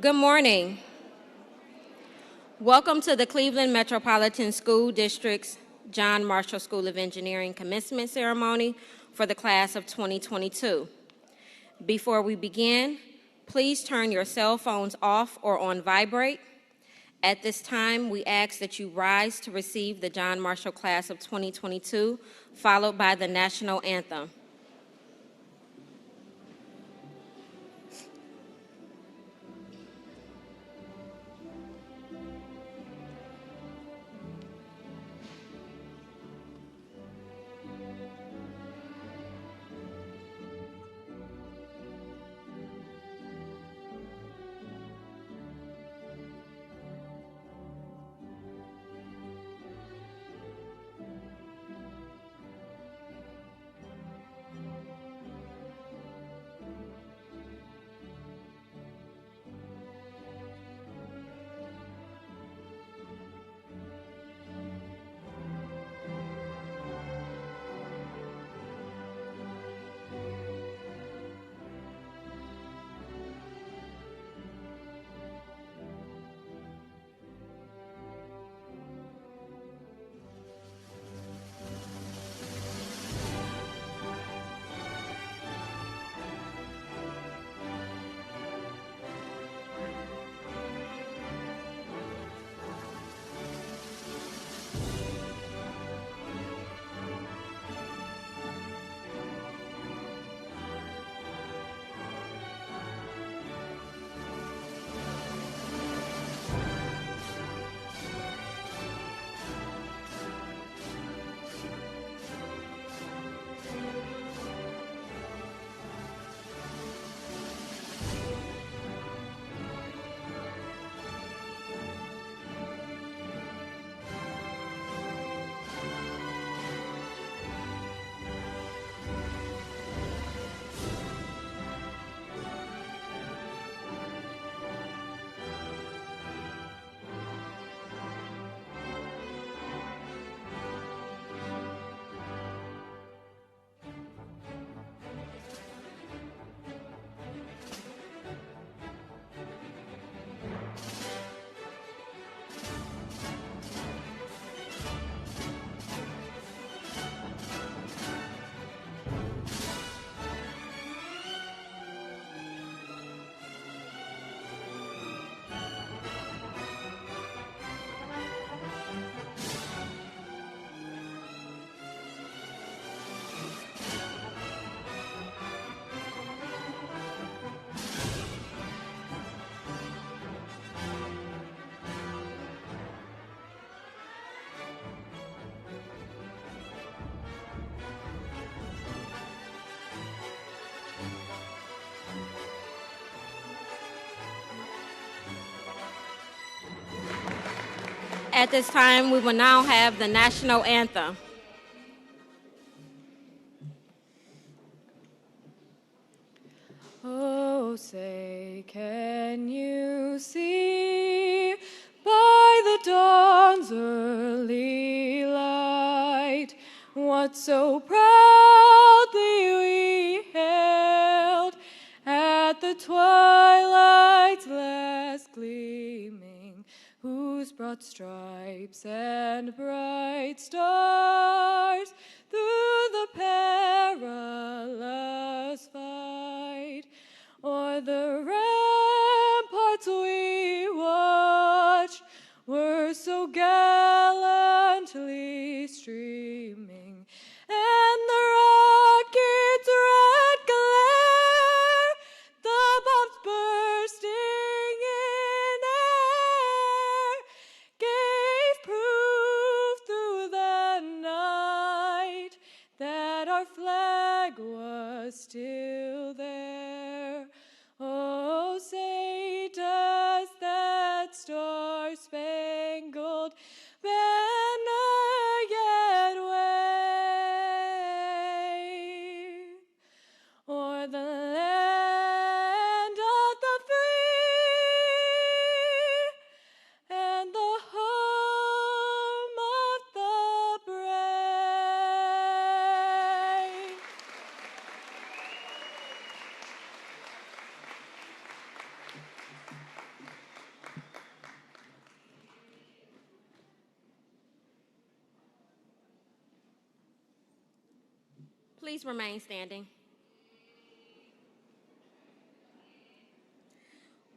Good morning. Welcome to the Cleveland Metropolitan School District's John Marshall School of Engineering commencement ceremony for the class of 2022. Before we begin, please turn your cell phones off or on vibrate. At this time, we ask that you rise to receive the John Marshall class of 2022, followed by the national anthem. At this time, we will now have the national anthem. Oh, say, can you see by the dawn's early light what so proudly we hailed at the twilight's last gleaming, whose broad stripes and bright stars through the perilous fight o'er the ramparts we watched were so gallantly streaming, and the rocket's red glare, the bombs bursting in air, gave proof through the night that our flag was still there. Oh, Please remain standing.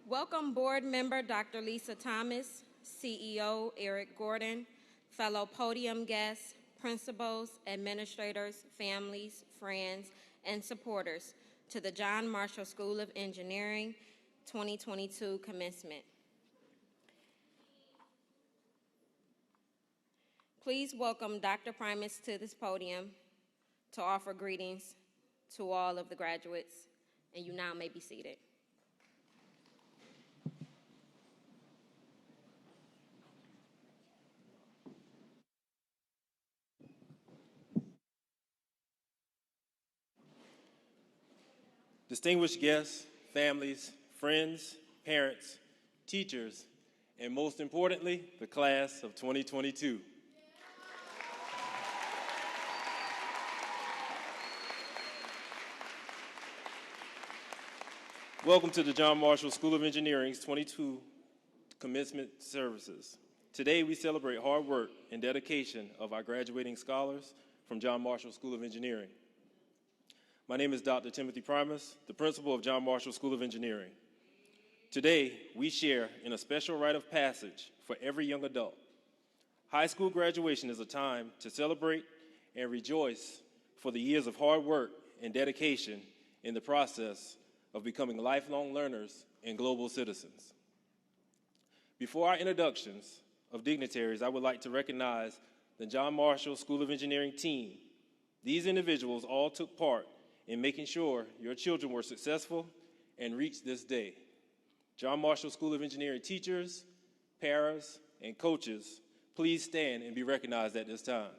Welcome board member Dr. Lisa Thomas, CEO Eric Gordon, fellow podium guests, principals, administrators, families, friends, and supporters to the John Marshall School of Engineering 2022 commencement. Please welcome Dr. Primus to this podium to offer greetings to all of the graduates, and you now may be seated. Distinguished guests, families, friends, parents, teachers, and most importantly, the class of 2022. Welcome to the John Marshall School of Engineering's 22 commencement services. Today we celebrate hard work and dedication of our graduating scholars from John Marshall School of Engineering. My name is Dr. Timothy Primus, the principal of John Marshall School of Engineering. Today, we share in a special rite of passage for every young adult. High school graduation is a time to celebrate and rejoice for the years of hard work and dedication in the process of becoming lifelong learners and global citizens. Before our introductions of dignitaries, I would like to recognize the John Marshall School of Engineering team. These individuals all took part in making sure your children were successful and reached this day. John Marshall School of Engineering teachers, paras, and coaches, please stand and be recognized at this time.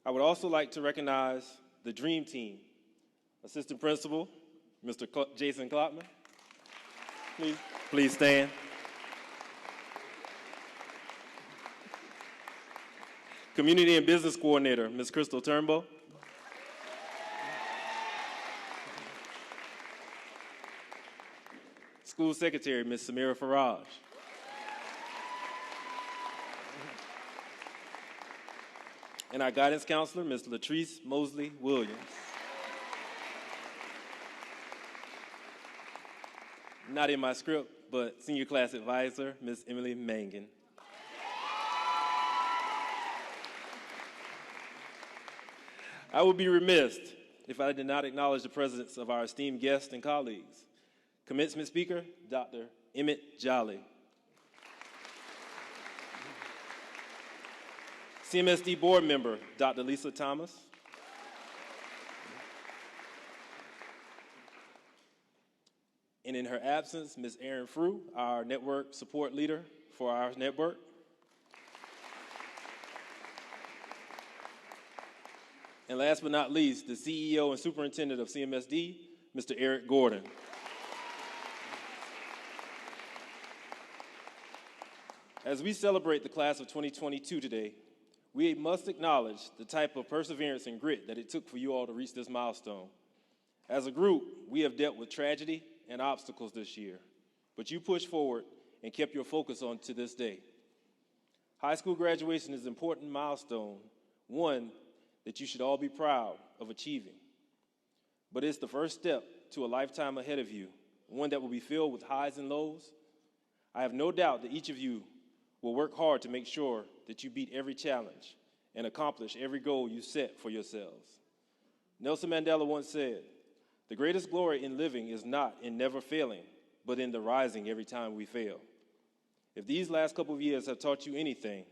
I would also like to recognize the Dream Team. Assistant Principal, Mr. Jason Klopman. Please stand. Community and Business Coordinator, Ms. Crystal Turnbow. School Secretary, Ms. Samira Faraj. And our Guidance Counselor, Ms. Latrice Mosley Williams. Not in my script, but Senior Class Advisor, Ms. Emily Mangan. I would be remiss if I did not acknowledge the presence of our esteemed guests and colleagues. Commencement Speaker, Dr. Emmett Jolly. CMSD Board Member, Dr. Lisa Thomas. And in her absence, Ms. Erin Frew, our network support leader for our network. And last but not least, the CEO and Superintendent of CMSD, Mr. Eric Gordon. As we celebrate the class of 2022 today, we must acknowledge the type of perseverance and grit that it took for you all to reach this milestone. As a group, we have dealt with tragedy and obstacles this year, but you pushed forward and kept your focus on to this day. High school graduation is an important milestone, one that you should all be proud of achieving. But it's the first step to a lifetime ahead of you, one that will be filled with highs and lows. I have no doubt that each of you will work hard to make sure that you beat every challenge and accomplish every goal you set for yourselves. Nelson Mandela once said, "The greatest glory in living is not in never failing, but in the rising every time we fail." If these last couple of years have taught you anything,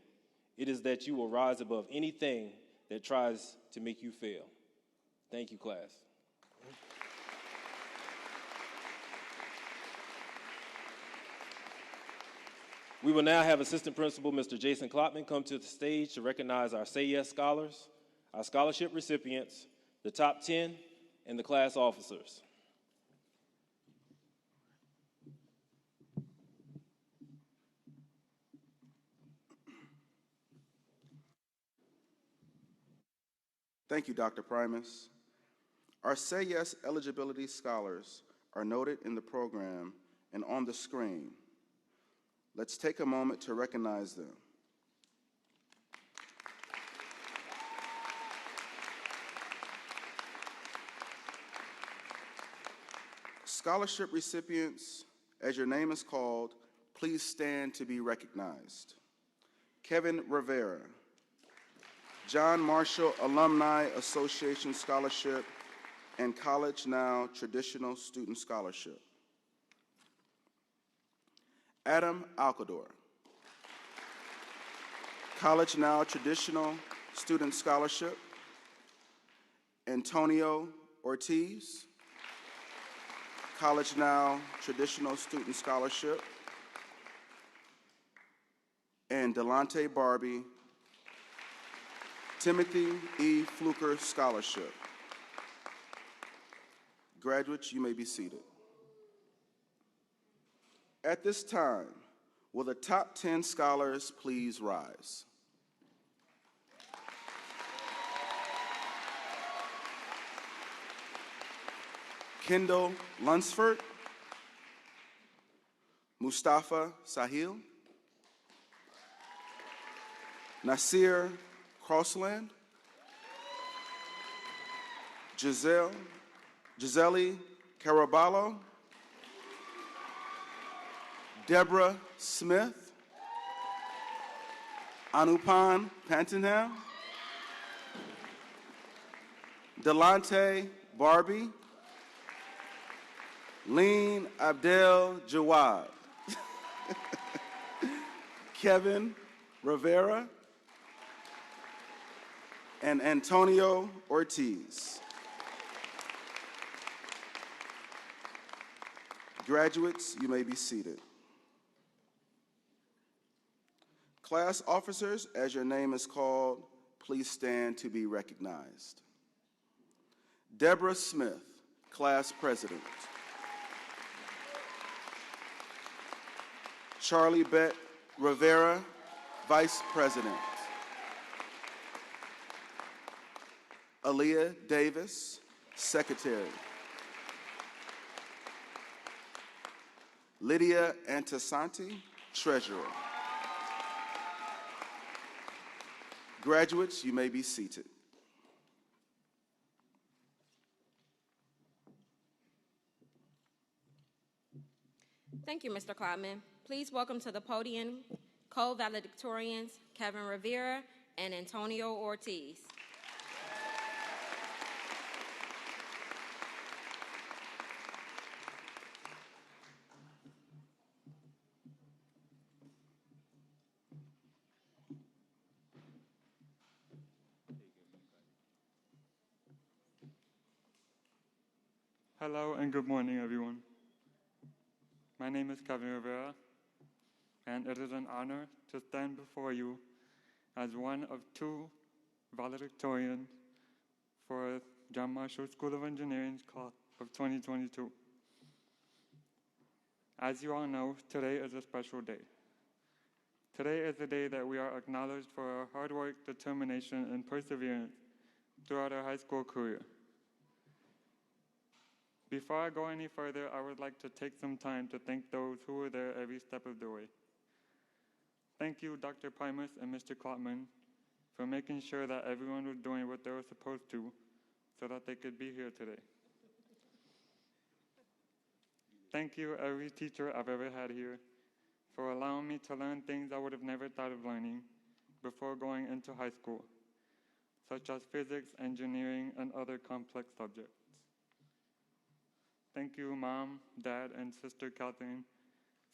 it is that you will rise above anything that tries to make you fail. Thank you, class. We will now have Assistant Principal Mr. Jason Klopman come to the stage to recognize our Say Yes scholars, our scholarship recipients, the top 10, and the class officers. Thank you, Dr. Primus. Our Say Yes eligibility scholars are noted in the program and on the screen. Let's take a moment to recognize them. Scholarship recipients, as your name is called, please stand to be recognized. Kevin Rivera, John Marshall Alumni Association Scholarship and College Now Traditional Student Scholarship. Adam Alcador, College Now Traditional Student Scholarship. Antonio Ortiz, College Now Traditional Student Scholarship. And Delonte Barbie, Timothy E. Fluker Scholarship. Graduates, you may be seated. At this time, will the top 10 scholars please rise? Kendall Lunsford, Mustafa Sahil, Nasir Crossland, Giselle Caraballo, Deborah Smith, Anupan Pantenham, Delonte Barbie, Lean Abdel Jawad, Kevin Rivera, and Antonio Ortiz. Graduates, you may be seated. Class officers, as your name is called, please stand to be recognized. Deborah Smith, Class President. Charlie Bett Rivera, Vice President. Aaliyah Davis, Secretary. Lydia Antasanti, Treasurer. Graduates, you may be seated. Thank you, Mr. Klotman. Please welcome to the podium co-valedictorians Kevin Rivera and Antonio Ortiz. Hello and good morning, everyone. My name is Kevin Rivera, and it is an honor to stand before you as one of two valedictorians for John Marshall School of Engineering's class of 2022. As you all know, today is a special day. Today is the day that we are acknowledged for our hard work, determination, and perseverance throughout our high school career. Before I go any further, I would like to take some time to thank those who were there every step of the way. Thank you, Dr. Primus and Mr. Klotman, for making sure that everyone was doing what they were supposed to so that they could be here today. Thank you, every teacher I've ever had here, for allowing me to learn things I would have never thought of learning before going into high school, such as physics, engineering, and other complex subjects. Thank you, Mom, Dad, and Sister Catherine,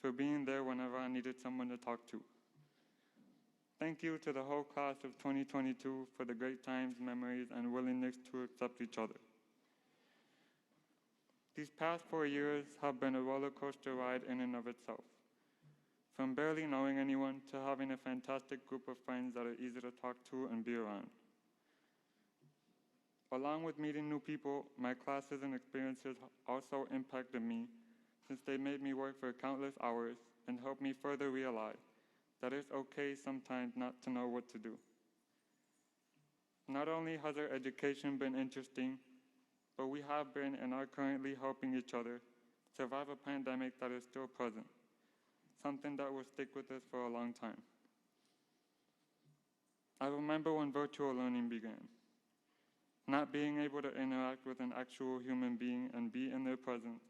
for being there whenever I needed someone to talk to. Thank you to the whole class of 2022 for the great times, memories, and willingness to accept each other. These past 4 years have been a roller coaster ride in and of itself. From barely knowing anyone to having a fantastic group of friends that are easy to talk to and be around. Along with meeting new people, my classes and experiences also impacted me since they made me work for countless hours and helped me further realize that it's okay sometimes not to know what to do. Not only has our education been interesting, but we have been and are currently helping each other survive a pandemic that is still present, something that will stick with us for a long time. I remember when virtual learning began. Not being able to interact with an actual human being and be in their presence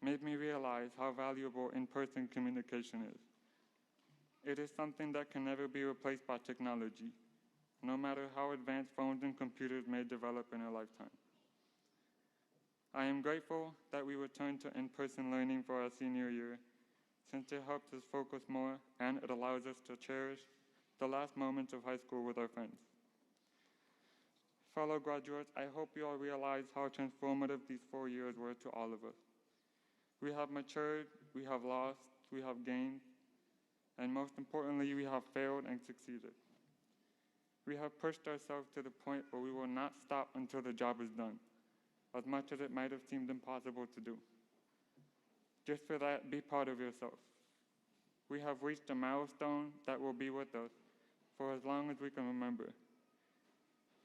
made me realize how valuable in-person communication is. It is something that can never be replaced by technology, no matter how advanced phones and computers may develop in a lifetime. I am grateful that we returned to in-person learning for our senior year, since it helps us focus more and it allows us to cherish the last moments of high school with our friends. Fellow graduates, I hope you all realize how transformative these 4 years were to all of us. We have matured, we have lost, we have gained, and most importantly, we have failed and succeeded. We have pushed ourselves to the point where we will not stop until the job is done, as much as it might have seemed impossible to do. Just for that, be proud of yourself. We have reached a milestone that will be with us for as long as we can remember.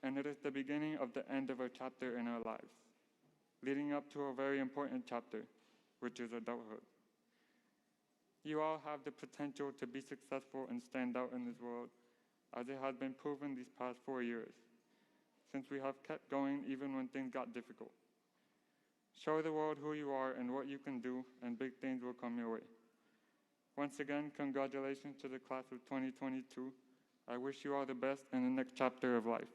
And it is the beginning of the end of a chapter in our lives, leading up to a very important chapter, which is adulthood. You all have the potential to be successful and stand out in this world, as it has been proven these past 4 years, since we have kept going even when things got difficult. Show the world who you are and what you can do, and big things will come your way. Once again, congratulations to the class of 2022. I wish you all the best in the next chapter of life.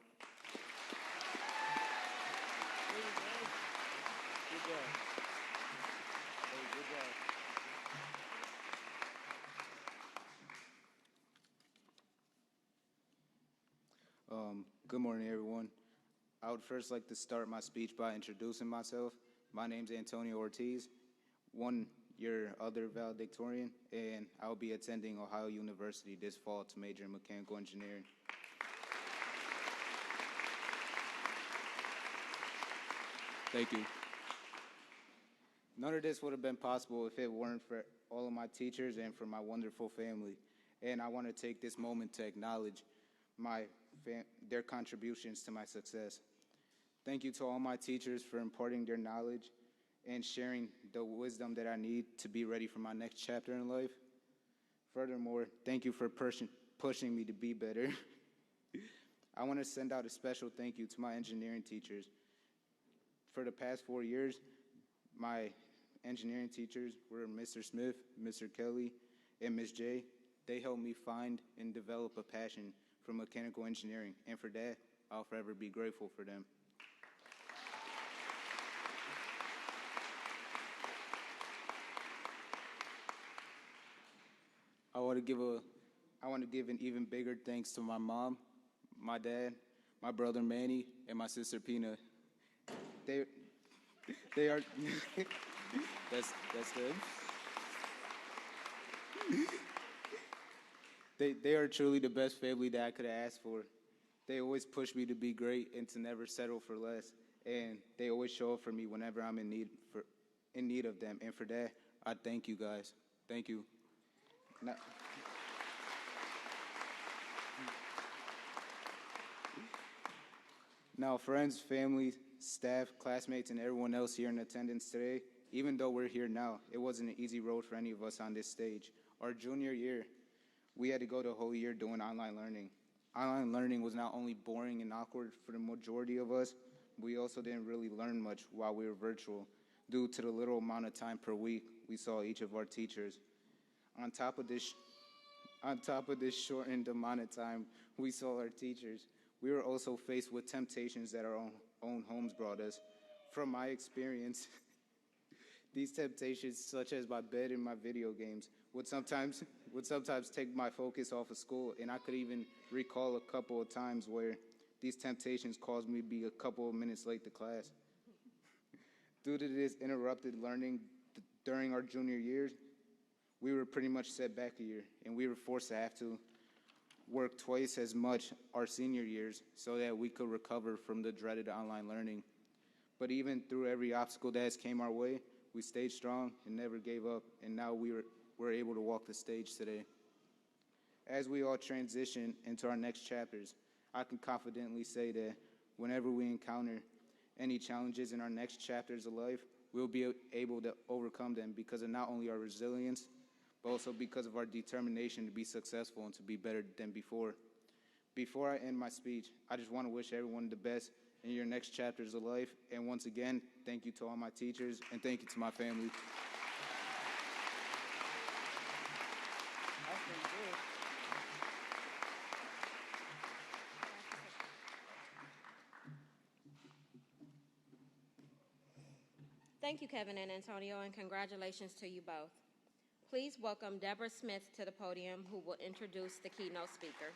Good morning, everyone. I would first like to start my speech by introducing myself. My name's Antonio Ortiz, 1 year other valedictorian, and I'll be attending Ohio University this fall to major in mechanical engineering. Thank you. None of this would have been possible if it weren't for all of my teachers and for my wonderful family. And I want to take this moment to acknowledge their contributions to my success. Thank you to all my teachers for imparting their knowledge and sharing the wisdom that I need to be ready for my next chapter in life. Furthermore, thank you for pushing me to be better. I want to send out a special thank you to my engineering teachers. For the past 4 years, my engineering teachers were Mr. Smith, Mr. Kelly, and Ms. J. They helped me find and develop a passion for mechanical engineering, and for that, I'll forever be grateful for them. I want to give an even bigger thanks to my mom, my dad, my brother Manny, and my sister Pina. They are that's good. They are truly the best family that I could have asked for. They always push me to be great and to never settle for less. And they always show up for me whenever I'm in need of them. And for that, I thank you guys. Thank you. Now, friends, family, staff, classmates, and everyone else here in attendance today, even though we're here now, it wasn't an easy road for any of us on this stage. Our junior year, we had to go the whole year doing online learning. Online learning was not only boring and awkward for the majority of us, we also didn't really learn much while we were virtual due to the little amount of time per week we saw each of our teachers. On top of this shortened amount of time we saw our teachers, we were also faced with temptations that our own homes brought us. From my experience, these temptations, such as my bed and my video games, would sometimes take my focus off of school, and I could even recall a couple of times where these temptations caused me to be a couple of minutes late to class. Due to this interrupted learning during our junior years, we were pretty much set back a year, and we were forced to have to work twice as much our senior years so that we could recover from the dreaded online learning. But even through every obstacle that has came our way, we stayed strong and never gave up, and now we're able to walk the stage today. As we all transition into our next chapters, I can confidently say that whenever we encounter any challenges in our next chapters of life, we'll be able to overcome them because of not only our resilience, but also because of our determination to be successful and to be better than before. Before I end my speech, I just want to wish everyone the best in your next chapters of life. And once again, thank you to all my teachers, and thank you to my family. Thank you, Kevin and Antonio, and congratulations to you both. Please welcome Deborah Smith to the podium, who will introduce the keynote speaker.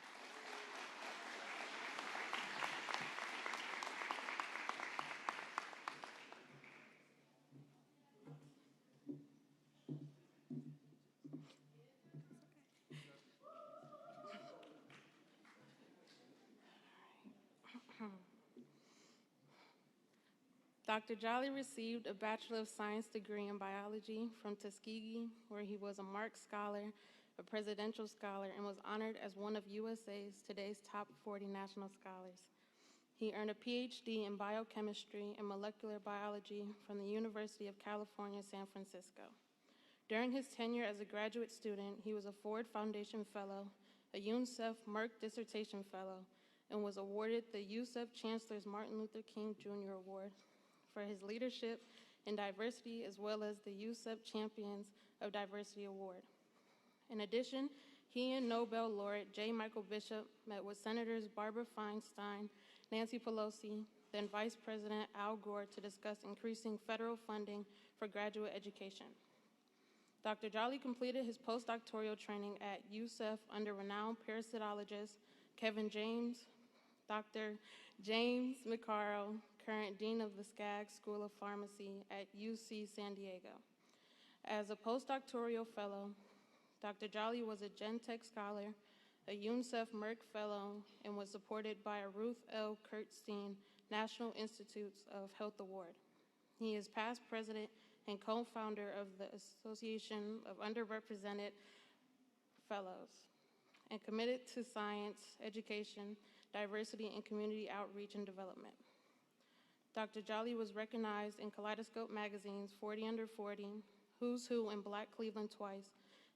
Dr. Jolly received a Bachelor of Science degree in biology from Tuskegee, where he was a Mark Scholar, a Presidential Scholar, and was honored as one of USA's today's top 40 national scholars. He earned a PhD in biochemistry and molecular biology from the University of California, San Francisco. During his tenure as a graduate student, he was a Ford Foundation Fellow, a UNICEF Merck Dissertation Fellow, and was awarded the UNICEF Chancellor's Martin Luther King Jr. Award for his leadership in diversity, as well as the UNICEF Champions of Diversity Award. In addition, he and Nobel laureate J. Michael Bishop met with Senators Barbara Feinstein, Nancy Pelosi, then Vice President Al Gore to discuss increasing federal funding for graduate education. Dr. Jolly completed his postdoctoral training at UCEF under renowned parasitologist Kevin James, Dr. James McCarroll, current Dean of the Skaggs School of Pharmacy at UC San Diego. As a postdoctoral fellow, Dr. Jolly was a Gentech Scholar, a UNICEF Merck Fellow, and was supported by a Ruth L. Kurtzstein National Institutes of Health Award. He is past president and co-founder of the Association of Underrepresented Fellows, and committed to science, education, diversity, and community outreach and development. Dr. Jolly was recognized in Kaleidoscope Magazine's 40 Under 40, Who's Who in Black Cleveland twice,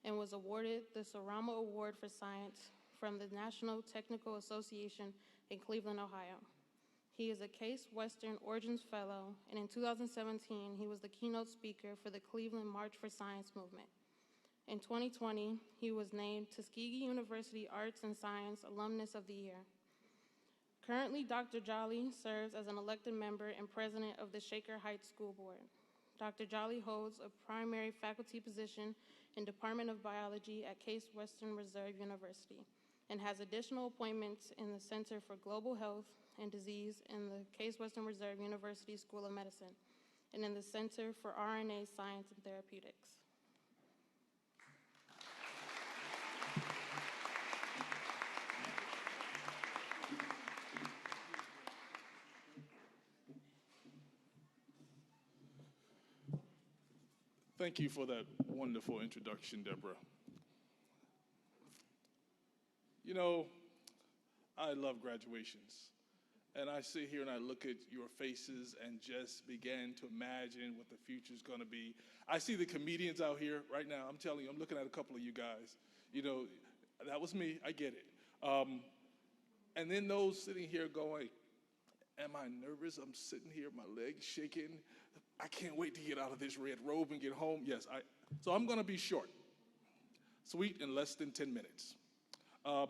and was awarded the Sorama Award for Science from the National Technical Association in Cleveland, Ohio. He is a Case Western Origins Fellow, and in 2017, he was the keynote speaker for the Cleveland March for Science movement. In 2020, he was named Tuskegee University Arts and Science Alumnus of the Year. Currently, Dr. Jolly serves as an elected member and president of the Shaker Heights School Board. Dr. Jolly holds a primary faculty position in Department of Biology at Case Western Reserve University and has additional appointments in the Center for Global Health and Disease in the Case Western Reserve University School of Medicine and in the Center for RNA Science and Therapeutics. Thank you for that wonderful introduction, Deborah. You know, I love graduations. And I sit here and I look at your faces and just begin to imagine what the future's going to be. I see the comedians out here right now. I'm telling you, I'm looking at a couple of you guys. You know, that was me. I get it. And then those sitting here going, am I nervous? I'm sitting here, my legs shaking. I can't wait to get out of this red robe and get home. Yes, so I'm going to be short, sweet, in less than 10 minutes. I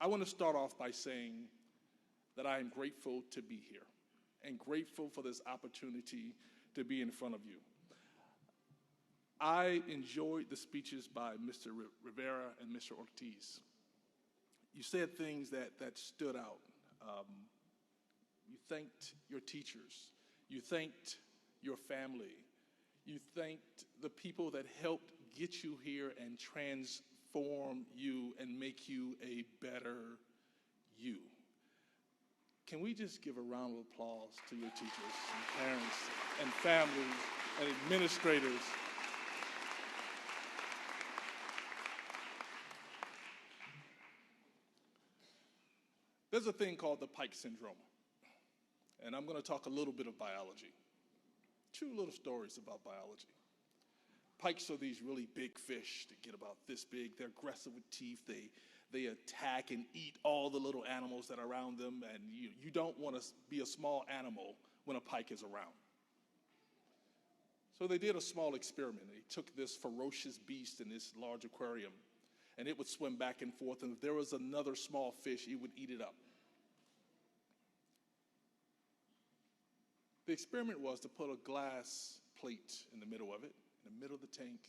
want to start off by saying that I am grateful to be here and grateful for this opportunity to be in front of you. I enjoyed the speeches by Mr. Rivera and Mr. Ortiz. You said things that stood out. You thanked your teachers. You thanked your family. You thanked the people that helped get you here and transform you and make you a better you. Can we just give a round of applause to your teachers and parents and families and administrators? There's a thing called the Pike syndrome. And I'm going to talk a little bit of biology. Two little stories about biology. Pikes are these really big fish that get about this big. They're aggressive with teeth. They attack and eat all the little animals that are around them, and you don't want to be a small animal when a pike is around. So they did a small experiment. They took this ferocious beast in this large aquarium, and it would swim back and forth, and if there was another small fish, it would eat it up. The experiment was to put a glass plate in the middle of it, in the middle of the tank,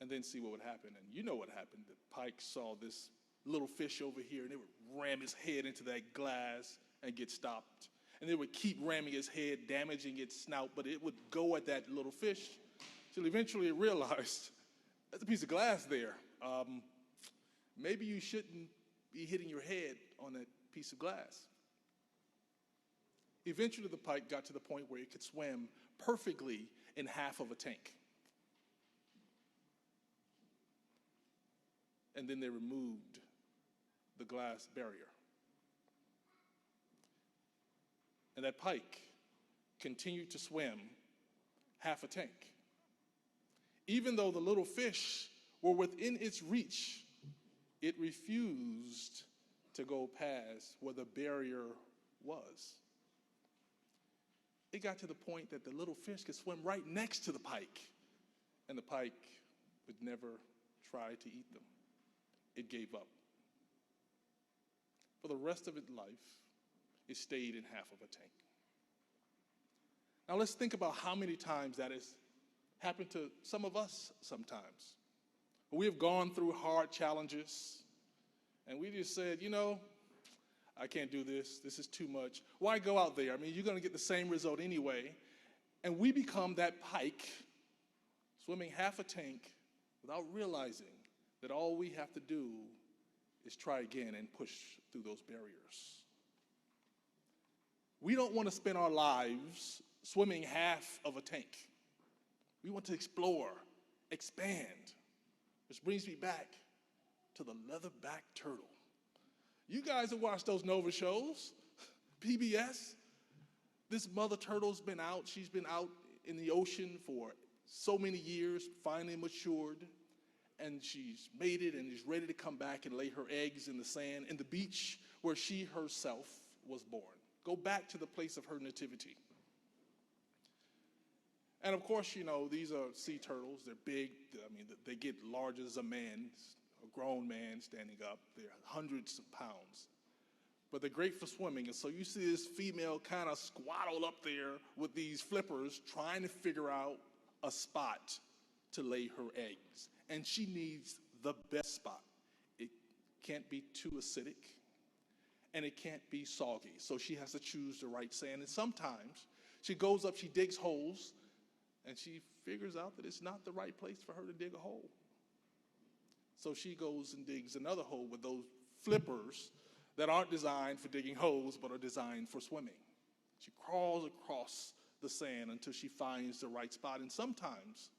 and then see what would happen. And you know what happened. The pike saw this little fish over here, and it would ram his head into that glass and get stopped. And it would keep ramming his head, damaging its snout, but it would go at that little fish till eventually it realized, there's a piece of glass there. Maybe you shouldn't be hitting your head on that piece of glass. Eventually, the pike got to the point where it could swim perfectly in half of a tank. And then they removed the glass barrier. And that pike continued to swim half a tank. Even though the little fish were within its reach, it refused to go past where the barrier was. It got to the point that the little fish could swim right next to the pike, and the pike would never try to eat them. It gave up. For the rest of its life, it stayed in half of a tank. Now let's think about how many times that has happened to some of us sometimes. We have gone through hard challenges, and we just said, I can't do this. This is too much. Why go out there? I mean, you're going to get the same result anyway. And we become that pike swimming half a tank without realizing that all we have to do is try again and push through those barriers. We don't want to spend our lives swimming half of a tank. We want to explore, expand, which brings me back to the leatherback turtle. You guys have watched those Nova shows, PBS. This mother turtle's been out. She's been out in the ocean for so many years, finally matured, and she's made it and is ready to come back and lay her eggs in the sand in the beach where she herself was born. Go back to the place of her nativity. And of course, these are sea turtles. They're big. I mean, they get large as a man, a grown man standing up. They're hundreds of pounds. But they're great for swimming. And so you see this female kind of squaddle up there with these flippers trying to figure out a spot to lay her eggs. And she needs the best spot. It can't be too acidic, and it can't be soggy. So she has to choose the right sand. And sometimes she goes up, she digs holes, and she figures out that it's not the right place for her to dig a hole. So she goes and digs another hole with those flippers that aren't designed for digging holes, but are designed for swimming. She crawls across the sand until she finds the right spot. And sometimes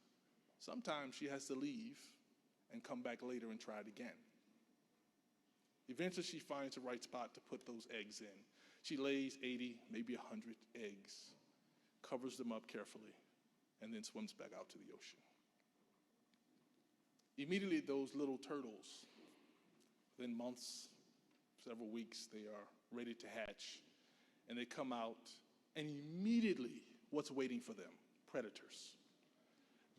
she has to leave and come back later and try it again. Eventually she finds the right spot to put those eggs in. She lays 80, maybe 100 eggs, covers them up carefully, and then swims back out to the ocean. Immediately, those little turtles, within months, several weeks, they are ready to hatch, and they come out, and immediately, what's waiting for them? Predators.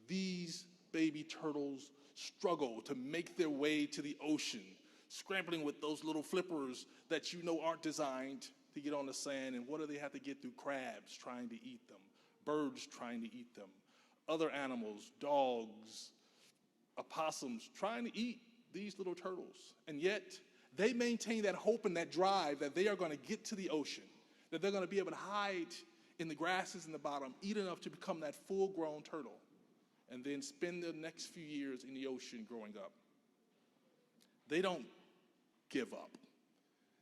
These baby turtles struggle to make their way to the ocean, scrambling with those little flippers that aren't designed to get on the sand. And what do they have to get through? Crabs trying to eat them, birds trying to eat them, other animals, dogs, opossums trying to eat these little turtles. And yet, they maintain that hope and that drive that they are going to get to the ocean, that they're going to be able to hide in the grasses in the bottom, eat enough to become that full-grown turtle, and then spend the next few years in the ocean growing up. They don't give up.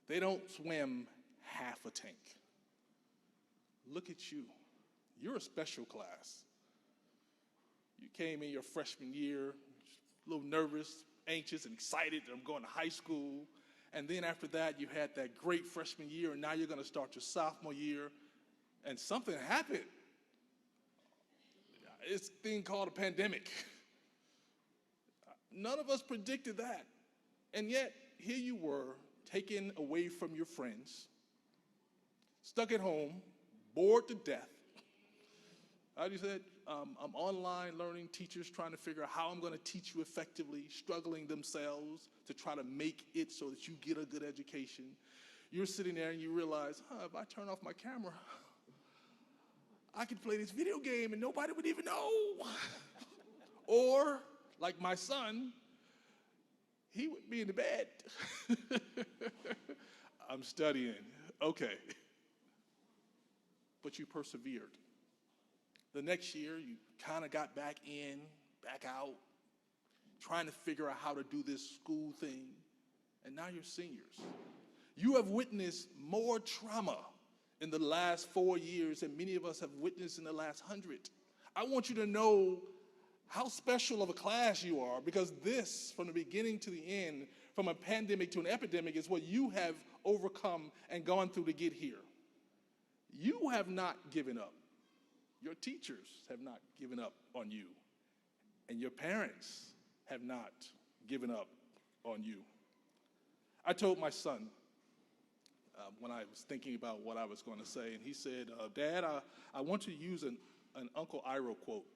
They don't swim half a tank. Look at you. You're a special class. You came in your freshman year, a little nervous, anxious, and excited that I'm going to high school. And then after that, you had that great freshman year, and now you're going to start your sophomore year, and something happened. It's a thing called a pandemic. None of us predicted that. And yet, here you were, taken away from your friends, stuck at home, bored to death. How do you say it? I'm online learning, teachers trying to figure out how I'm going to teach you effectively, struggling themselves to try to make it so that you get a good education. You're sitting there and you realize, if I turn off my camera, I could play this video game and nobody would even know. Or, like my son, he would be in the bed. I'm studying. Okay. But you persevered. The next year, you kind of got back in, back out, trying to figure out how to do this school thing. And now you're seniors. You have witnessed more trauma in the last 4 years than many of us have witnessed in the last 100. I want you to know how special of a class you are, because this, from the beginning to the end, from a pandemic to an epidemic, is what you have overcome and gone through to get here. You have not given up. Your teachers have not given up on you. And your parents have not given up on you. I told my son when I was thinking about what I was going to say, and he said, Dad, I want to use an Uncle Iroh quote.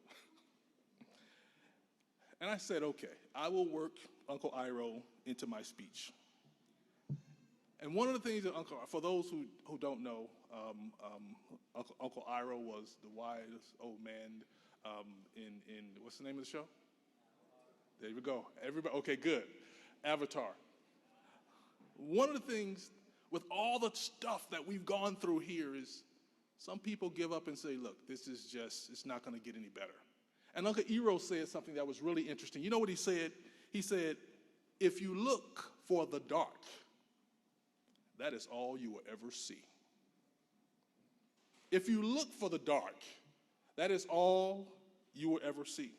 And I said, okay, I will work Uncle Iroh into my speech. And one of the things that for those who don't know, Uncle Iroh was the wise old man in what's the name of the show? There we go. Everybody, okay, good. Avatar. One of the things with all the stuff that we've gone through here is some people give up and say, look, this is just, it's not going to get any better. And Uncle Iroh said something that was really interesting. You know what he said? He said, if you look for the dark, that is all you will ever see. If you look for the dark, that is all you will ever see.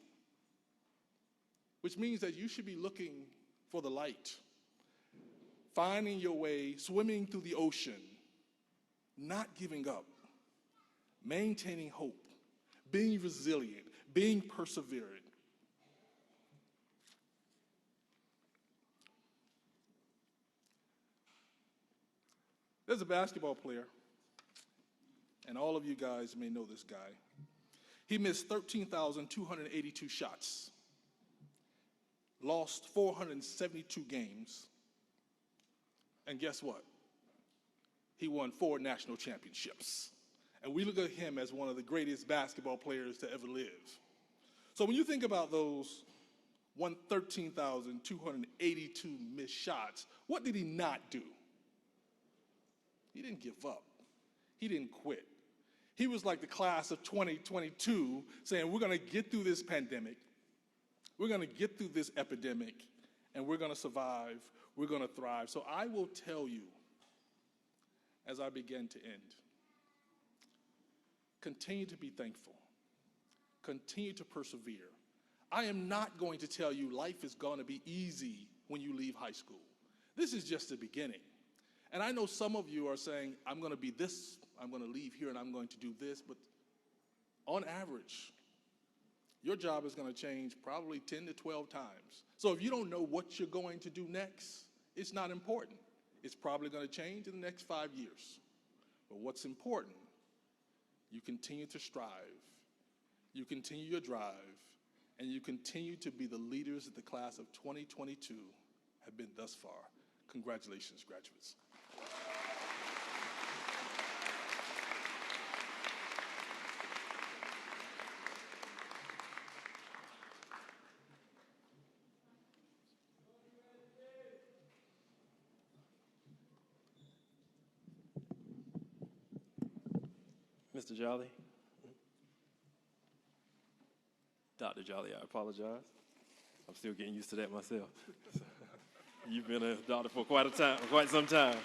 Which means that you should be looking for the light, finding your way, swimming through the ocean, not giving up, maintaining hope, being resilient, being perseverant. There's a basketball player, and all of you guys may know this guy. He missed 13,282 shots, lost 472 games, and guess what? He won 4 national championships. And we look at him as one of the greatest basketball players to ever live. So when you think about those 13,282 missed shots, what did he not do? He didn't give up. He didn't quit. He was like the class of 2022 saying, we're going to get through this pandemic. We're going to get through this epidemic, and we're going to survive. We're going to thrive. So I will tell you, as I begin to end, continue to be thankful. Continue to persevere. I am not going to tell you life is going to be easy when you leave high school. This is just the beginning. And I know some of you are saying, I'm going to be this, I'm going to leave here, and I'm going to do this. But on average, your job is going to change probably 10 to 12 times. So if you don't know what you're going to do next, it's not important. It's probably going to change in the next 5 years. But what's important, you continue to strive, you continue your drive, and you continue to be the leaders that the class of 2022 have been thus far. Congratulations, graduates. Mr. Jolly. Dr. Jolly, I apologize. I'm still getting used to that myself. You've been a doctor for quite some time.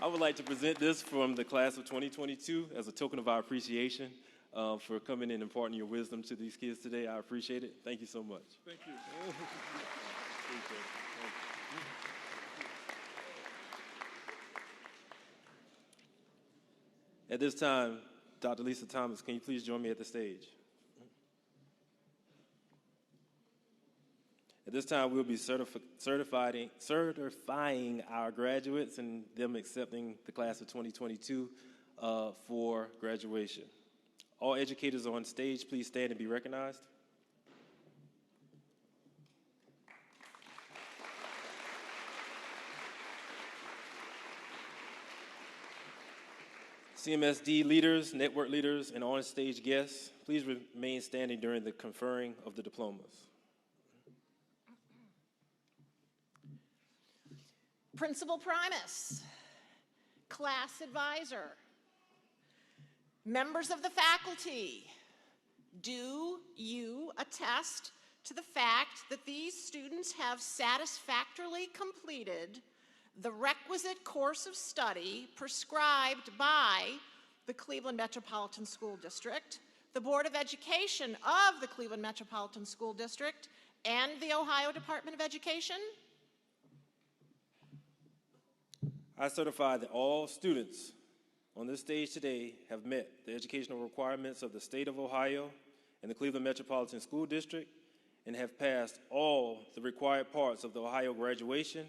I would like to present this from the class of 2022 as a token of our appreciation for coming in and imparting your wisdom to these kids today. I appreciate it. Thank you so much. Thank you. Appreciate it. At this time, Dr. Lisa Thomas, can you please join me at the stage? At this time, we'll be certifying our graduates and them accepting the class of 2022 for graduation. All educators on stage, please stand and be recognized. CMSD leaders, network leaders, and on-stage guests, please remain standing during the conferring of the diplomas. Principal Primus, class advisor, members of the faculty, do you attest to the fact that these students have satisfactorily completed the requisite course of study prescribed by the Cleveland Metropolitan School District, the Board of Education of the Cleveland Metropolitan School District, and the Ohio Department of Education? I certify that all students on this stage today have met the educational requirements of the state of Ohio and the Cleveland Metropolitan School District and have passed all the required parts of the Ohio graduation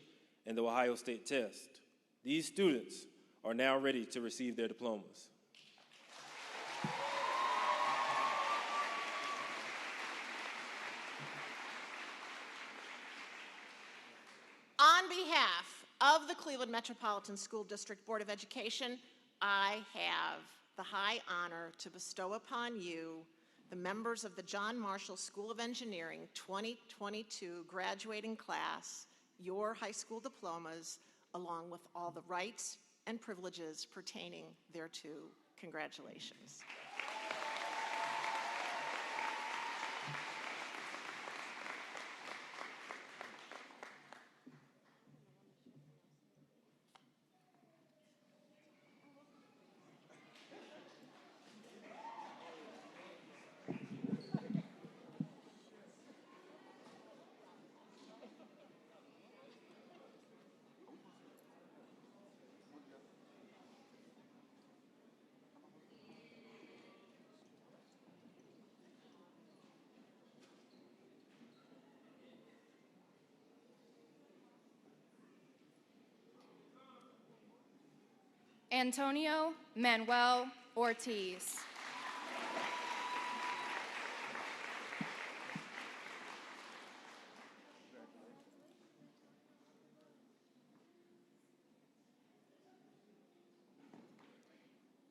and the Ohio State test. These students are now ready to receive their diplomas. On behalf of the Cleveland Metropolitan School District Board of Education, I have the high honor to bestow upon you, the members of the John Marshall School of Engineering 2022 graduating class, your high school diplomas, along with all the rights and privileges pertaining thereto. Congratulations. Antonio Manuel Ortiz.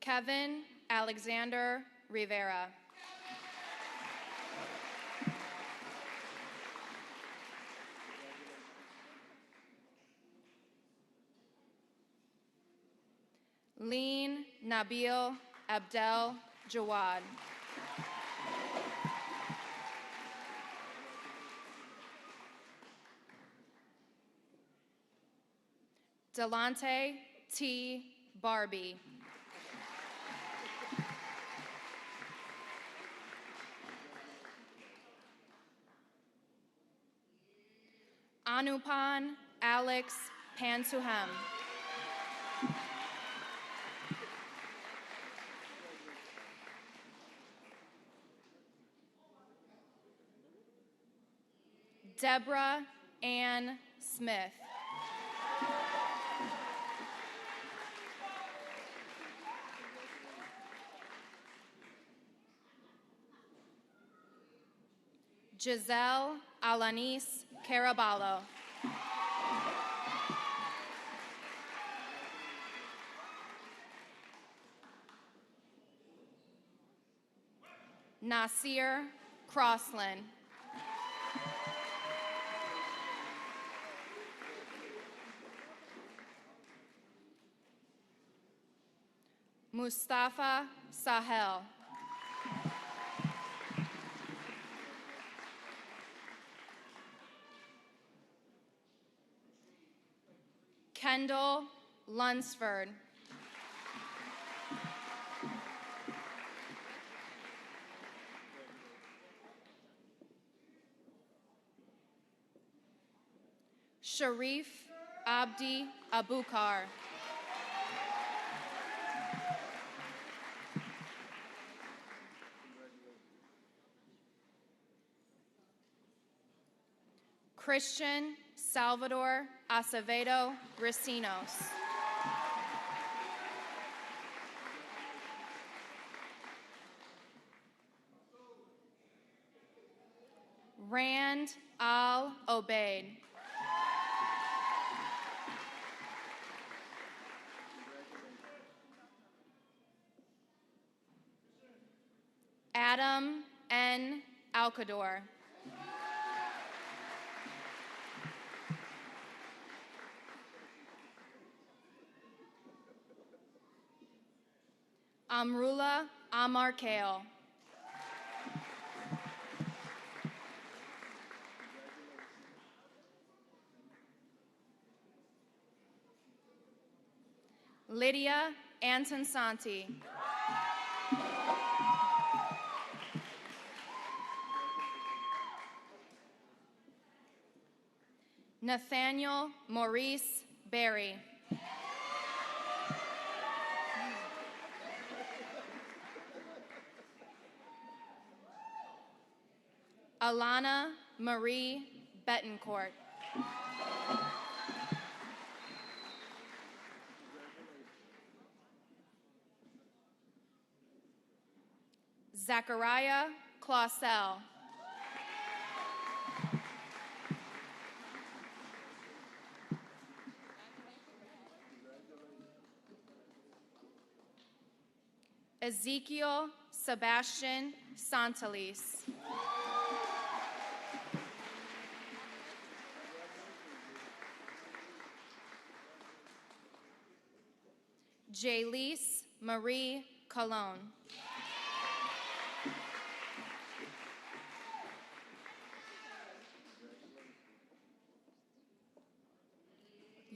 Kevin Alexander Rivera. Lean Nabil Abdel Jawad. Delante T. Barbie. Anupan Alex Pansuhem. Deborah Ann Smith. Giselle Alanis Caraballo. Nasir Crossland. Mustafa Sahel. Kendall Lunsford. Sharif Abdi Abukar. Christian Salvador Acevedo Recinos. Rand Al Obeid. Adam N. Alcador. Amrullah Amar Kale. Lydia Antonsanti. Nathaniel Maurice Berry. Alana Marie Betancourt. Zachariah Clausel. Ezekiel Sebastian Santalis. Jaylise Marie Colon.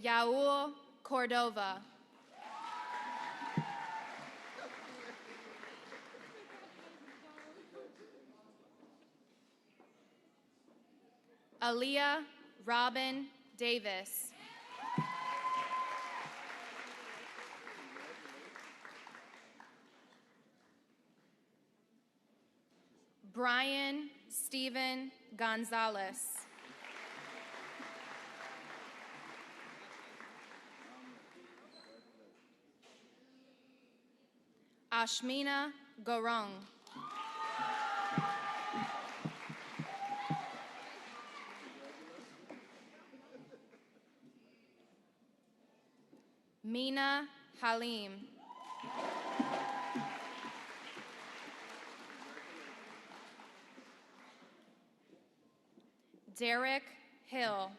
Yaul Cordova. Aaliyah Robin Davis. Brian Stephen Gonzalez. Ashmina Gorong. Mina Halim. Derek Hill.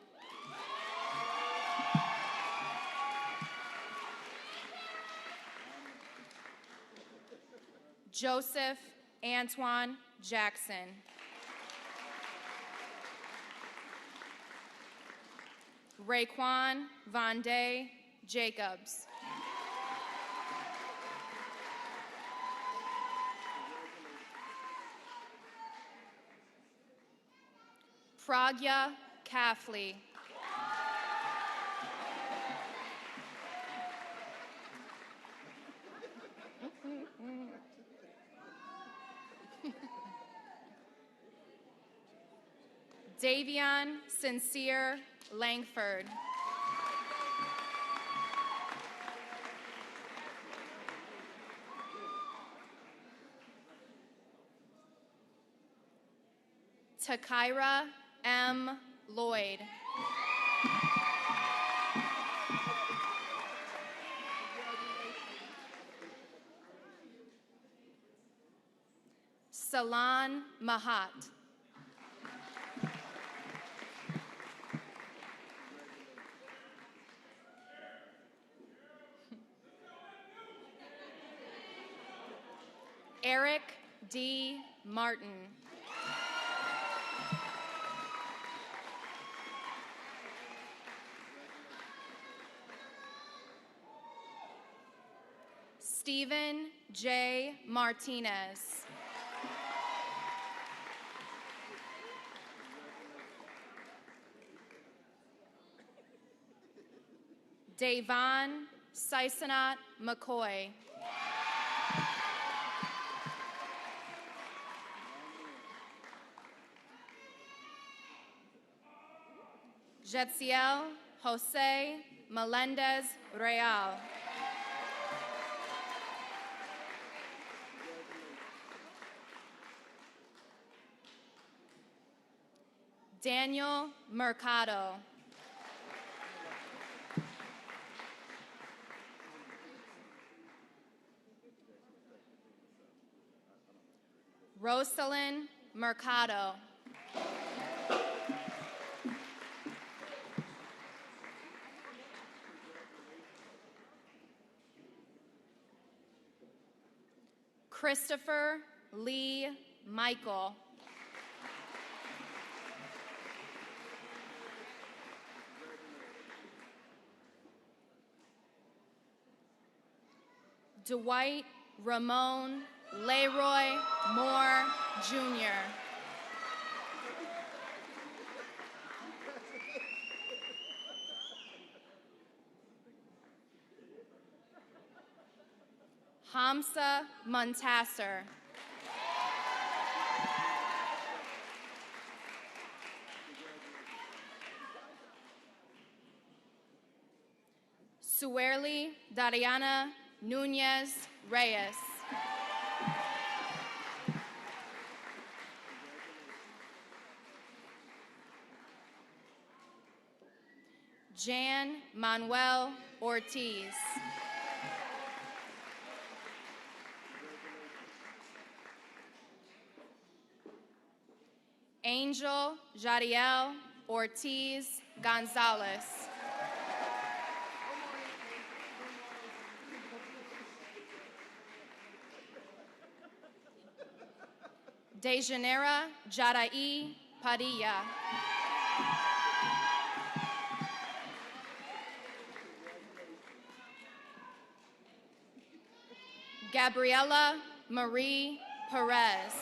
Joseph Antoine Jackson. Raekwon Vonday Jacobs. Pragya Kafli. Davion Sincere Langford. Takira M. Lloyd. Salan Mahat. Eric D. Martin. Stephen J. Martinez. Davon Sisenat McCoy. Jetziel Jose Melendez Real. Daniel Mercado. Rosalind Mercado. Christopher Lee Michael. Dwight Ramon Leroy Moore, Jr. Hamza Muntasser. Suerli Dariana Nunez Reyes. Jan Manuel Ortiz. Angel Jadiel Ortiz Gonzalez. Dejanera Jadai Padilla. Gabriela Marie Perez.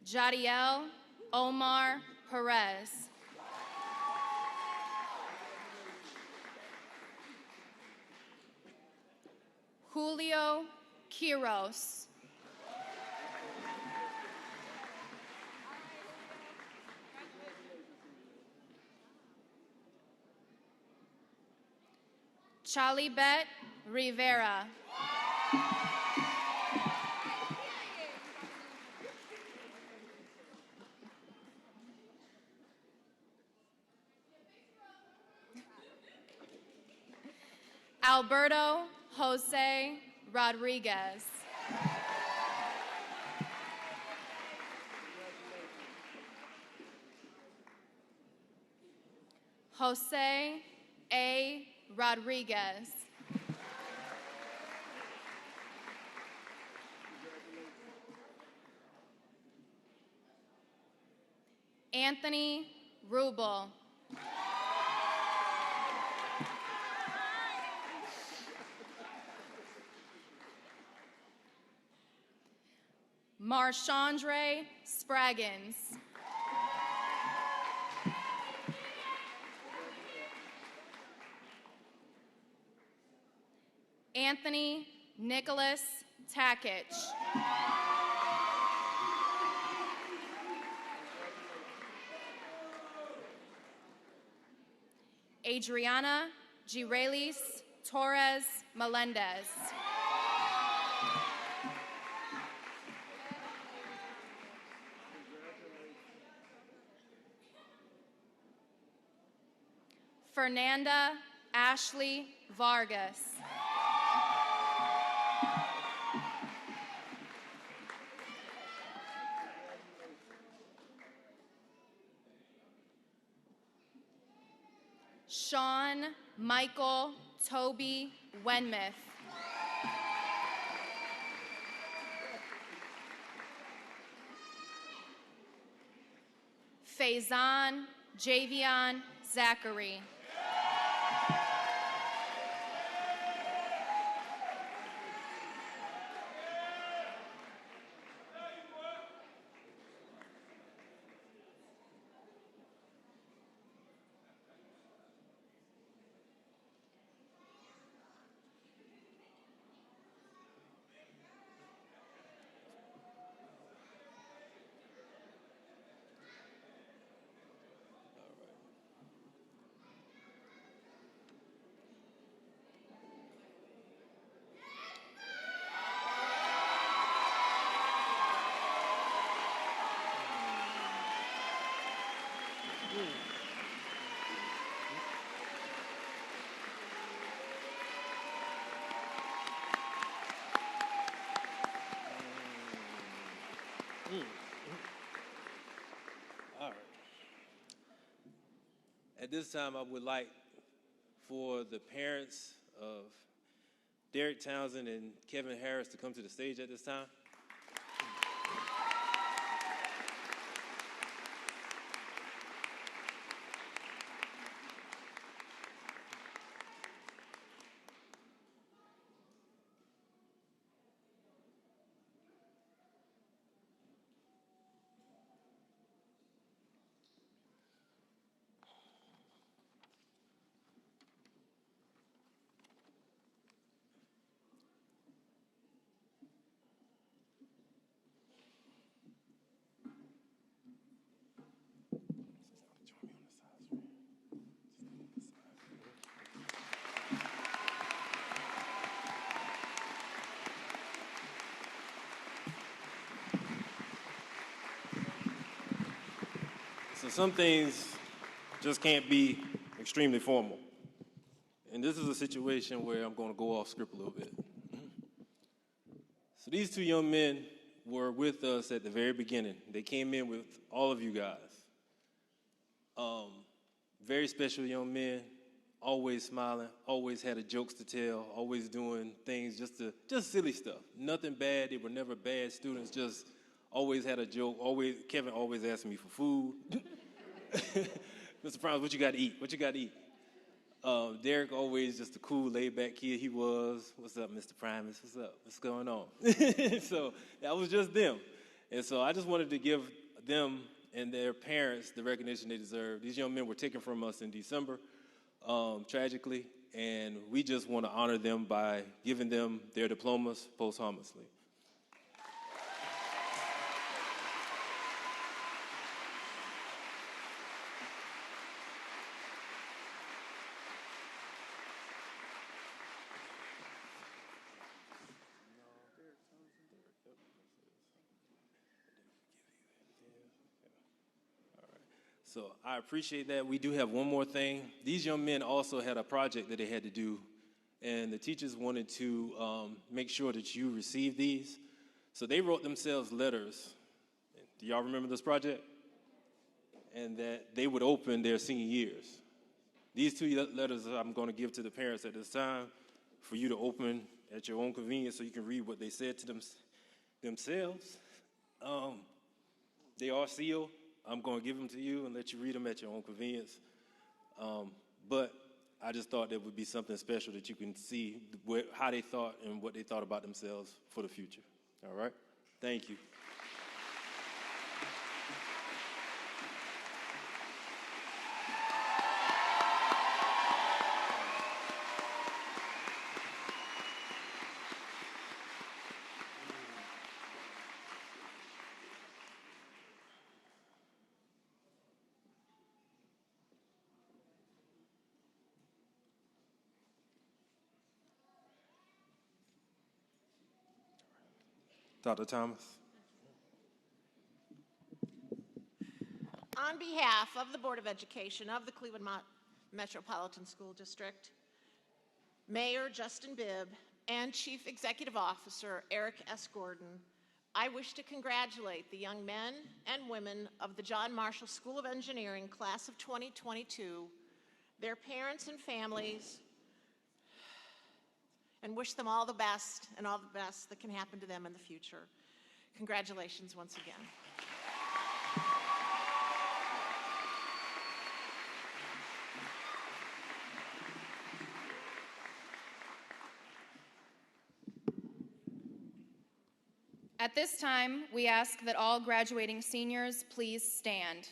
Jadiel Omar Perez. Julio Quiros. Chalibet Rivera. Alberto Jose Rodriguez. Jose A. Rodriguez. Anthony Rubel. Marchandre Spraggins. Anthony Nicholas Takich. Adriana Girelis Torres Melendez. Fernanda Ashley Vargas. Sean Michael Toby Wenmouth. Faison Javion Zachary. this time, I would like for the parents of Derek Townsend and Kevin Harris to come to the stage at this time. So some things just can't be extremely formal. And this is a situation where I'm going to go off script a little bit. So these two young men were with us at the very beginning. They came in with all of you guys. Very special young men, always smiling, always had a jokes to tell, always doing things just silly stuff. Nothing bad. They were never bad students, just always had a joke. Kevin always asked me for food. Mr. Primes, what you got to eat? What you got to eat? Derek always just a cool, laid-back kid he was. What's up, Mr. Primus? What's up? What's going on? So that was just them. And so I just wanted to give them and their parents the recognition they deserve. These young men were taken from us in December, tragically, and we just want to honor them by giving them their diplomas posthumously. So I appreciate that. We do have one more thing. These young men also had a project that they had to do, and the teachers wanted to make sure that you received these. So they wrote themselves letters. Do y'all remember this project? And that they would open their senior years. These two letters I'm going to give to the parents at this time for you to open at your own convenience so you can read what they said to themselves. They are sealed. I'm going to give them to you and let you read them at your own convenience. But I just thought there would be something special that you can see how they thought and what they thought about themselves for the future. All right? Thank you. Dr. Thomas. On behalf of the Board of Education of the Cleveland Metropolitan School District, Mayor Justin Bibb, and Chief Executive Officer Eric S. Gordon, I wish to congratulate the young men and women of the John Marshall School of Engineering Class of 2022, their parents and families, and wish them all the best and all the best that can happen to them in the future. Congratulations once again. At this time, we ask that all graduating seniors please stand.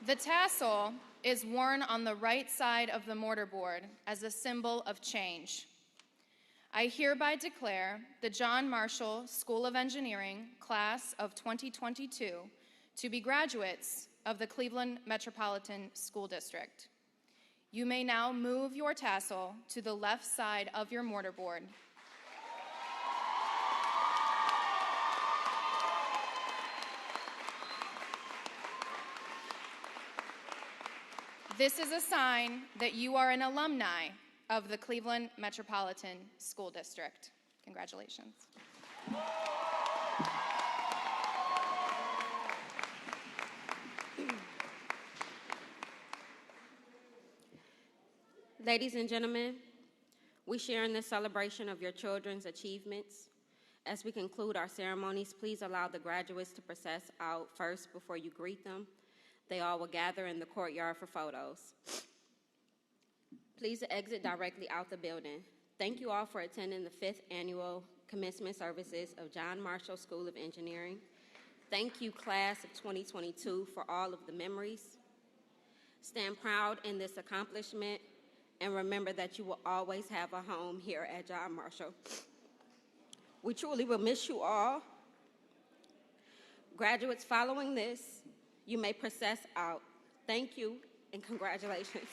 The tassel is worn on the right side of the mortarboard as a symbol of change. I hereby declare the John Marshall School of Engineering Class of 2022 to be graduates of the Cleveland Metropolitan School District. You may now move your tassel to the left side of your mortarboard. This is a sign that you are an alumni of the Cleveland Metropolitan School District. Congratulations. Ladies and gentlemen, we share in this celebration of your children's achievements. As we conclude our ceremonies, please allow the graduates to process out first before you greet them. They all will gather in the courtyard for photos. Please exit directly out the building. Thank you all for attending the 5th annual commencement services of John Marshall School of Engineering. Thank you, class of 2022, for all of the memories. Stand proud in this accomplishment and remember that you will always have a home here at John Marshall. We truly will miss you all. Graduates, following this, you may process out. Thank you and congratulations.